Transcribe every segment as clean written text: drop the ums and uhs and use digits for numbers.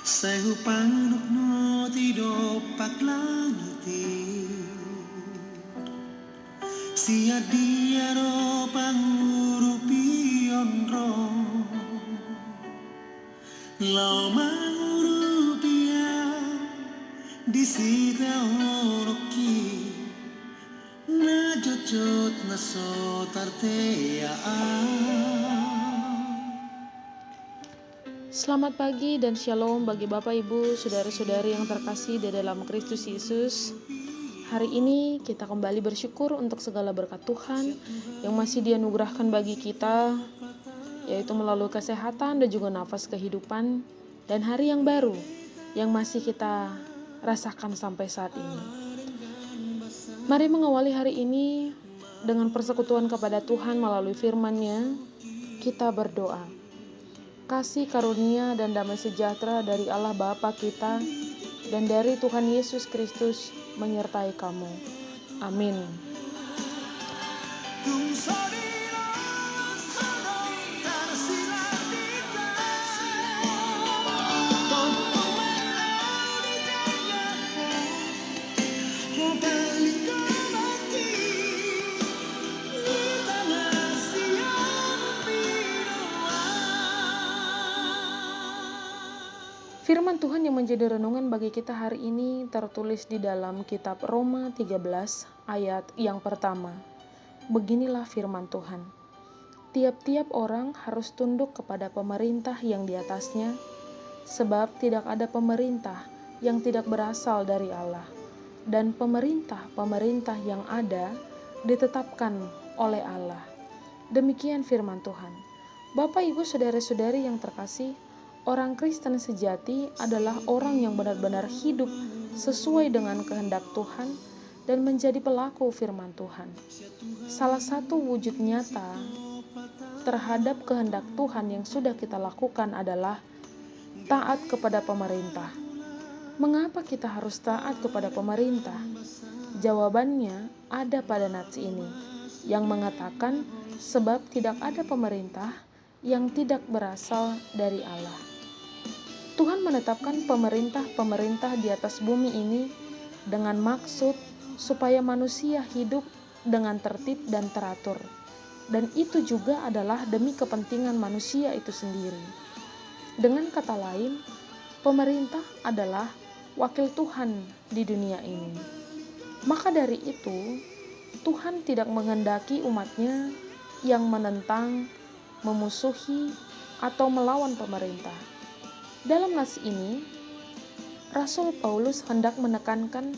Saya panukno tidopak langiti sia diaro pangurupi onro lau mangurupia di sita oroki na jojot na sotartea. Selamat pagi dan shalom bagi Bapak Ibu, saudara-saudari yang terkasih di dalam Kristus Yesus. Hari ini kita kembali bersyukur untuk segala berkat Tuhan yang masih dianugerahkan bagi kita, yaitu melalui kesehatan dan juga nafas kehidupan, dan hari yang baru yang masih kita rasakan sampai saat ini. Mari mengawali hari ini dengan persekutuan kepada Tuhan melalui firman-Nya. Kita berdoa. Kasih karunia dan damai sejahtera dari Allah Bapa kita dan dari Tuhan Yesus Kristus menyertai kamu. Amin. Firman Tuhan yang menjadi renungan bagi kita hari ini tertulis di dalam kitab Roma 13 ayat yang pertama. Beginilah firman Tuhan. Tiap-tiap orang harus tunduk kepada pemerintah yang di atasnya, sebab tidak ada pemerintah yang tidak berasal dari Allah, dan pemerintah-pemerintah yang ada ditetapkan oleh Allah. Demikian firman Tuhan. Bapak, Ibu, saudara-saudari yang terkasih, orang Kristen sejati adalah orang yang benar-benar hidup sesuai dengan kehendak Tuhan dan menjadi pelaku firman Tuhan. Salah satu wujud nyata terhadap kehendak Tuhan yang sudah kita lakukan adalah taat kepada pemerintah. Mengapa kita harus taat kepada pemerintah? Jawabannya ada pada nats ini yang mengatakan sebab tidak ada pemerintah yang tidak berasal dari Allah. Tuhan menetapkan pemerintah-pemerintah di atas bumi ini dengan maksud supaya manusia hidup dengan tertib dan teratur. Dan itu juga adalah demi kepentingan manusia itu sendiri. Dengan kata lain, pemerintah adalah wakil Tuhan di dunia ini. Maka dari itu, Tuhan tidak menghendaki umatnya yang menentang, memusuhi, atau melawan pemerintah. Dalam nats ini, Rasul Paulus hendak menekankan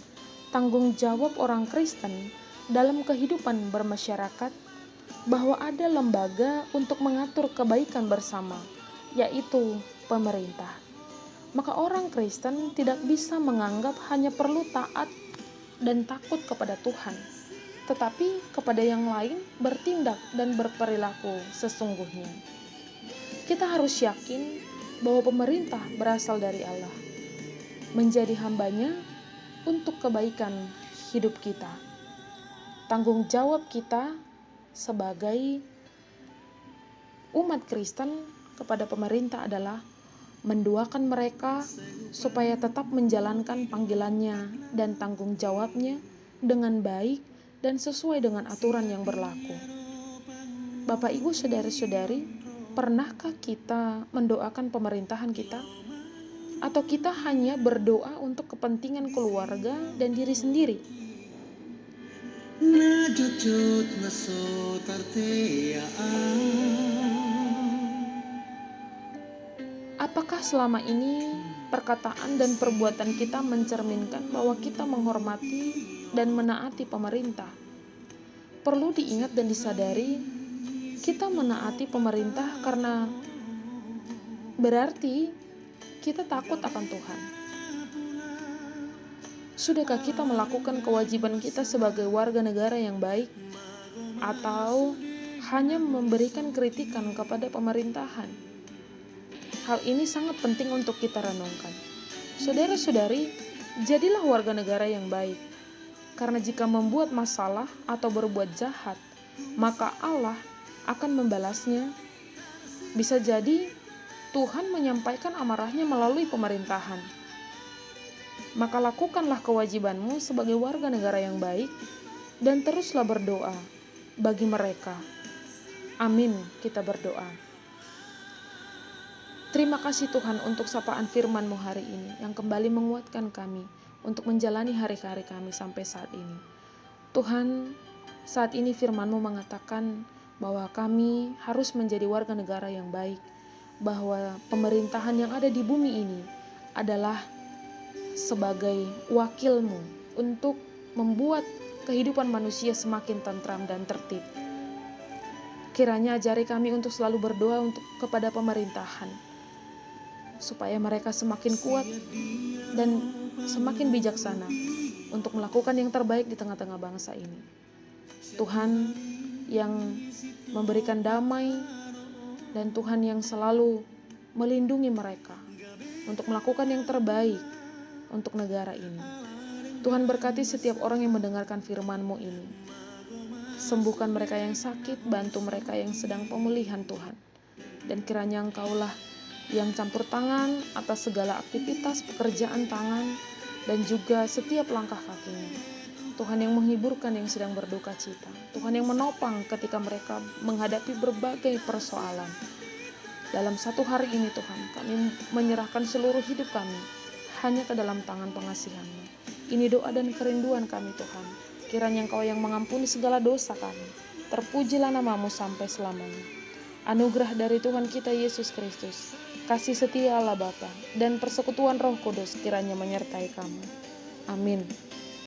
tanggung jawab orang Kristen dalam kehidupan bermasyarakat, bahwa ada lembaga untuk mengatur kebaikan bersama, yaitu pemerintah. Maka orang Kristen tidak bisa menganggap hanya perlu taat dan takut kepada Tuhan, tetapi kepada yang lain bertindak dan berperilaku sesungguhnya. Kita harus yakin bahwa pemerintah berasal dari Allah, menjadi hambanya untuk kebaikan hidup kita. Tanggung jawab kita sebagai umat Kristen kepada pemerintah adalah mendoakan mereka supaya tetap menjalankan panggilannya dan tanggung jawabnya dengan baik dan sesuai dengan aturan yang berlaku. Bapak, Ibu, saudara-saudari, pernahkah kita mendoakan pemerintahan kita? Atau kita hanya berdoa untuk kepentingan keluarga dan diri sendiri? Apakah selama ini perkataan dan perbuatan kita mencerminkan bahwa kita menghormati dan menaati pemerintah? Perlu diingat dan disadari, kita menaati pemerintah karena berarti kita takut akan Tuhan. Sudahkah kita melakukan kewajiban kita sebagai warga negara yang baik, atau hanya memberikan kritikan kepada pemerintahan? Hal ini sangat penting untuk kita renungkan. Saudara-saudari, jadilah warga negara yang baik, karena jika membuat masalah atau berbuat jahat, maka Allah akan membalasnya. Bisa jadi Tuhan menyampaikan amarahnya melalui pemerintahan. Maka lakukanlah kewajibanmu sebagai warga negara yang baik dan teruslah berdoa bagi mereka. Amin, kita berdoa. Terima kasih Tuhan untuk sapaan firman-Mu hari ini yang kembali menguatkan kami untuk menjalani hari-hari kami sampai saat ini. Tuhan, saat ini firman-Mu mengatakan bahwa kami harus menjadi warga negara yang baik, bahwa pemerintahan yang ada di bumi ini adalah sebagai wakil-Mu untuk membuat kehidupan manusia semakin tentram dan tertib. Kiranya ajari kami untuk selalu berdoa kepada pemerintahan, supaya mereka semakin kuat dan semakin bijaksana untuk melakukan yang terbaik di tengah-tengah bangsa ini. Tuhan yang memberikan damai dan Tuhan yang selalu melindungi mereka untuk melakukan yang terbaik untuk negara ini. Tuhan berkati setiap orang yang mendengarkan firman-Mu ini. Sembuhkan mereka yang sakit, bantu mereka yang sedang pemulihan Tuhan. Dan kiranya Engkaulah yang campur tangan atas segala aktivitas pekerjaan tangan dan juga setiap langkah kakinya. Tuhan yang menghiburkan yang sedang berduka cita. Tuhan yang menopang ketika mereka menghadapi berbagai persoalan. Dalam satu hari ini Tuhan, kami menyerahkan seluruh hidup kami hanya ke dalam tangan pengasihan-Mu. Ini doa dan kerinduan kami Tuhan. Kiranya Engkau yang mengampuni segala dosa kami. Terpujilah nama-Mu sampai selamanya. Anugerah dari Tuhan kita Yesus Kristus, kasih setia Allah Bapa, dan persekutuan Roh Kudus kiranya menyertai kami. Amin.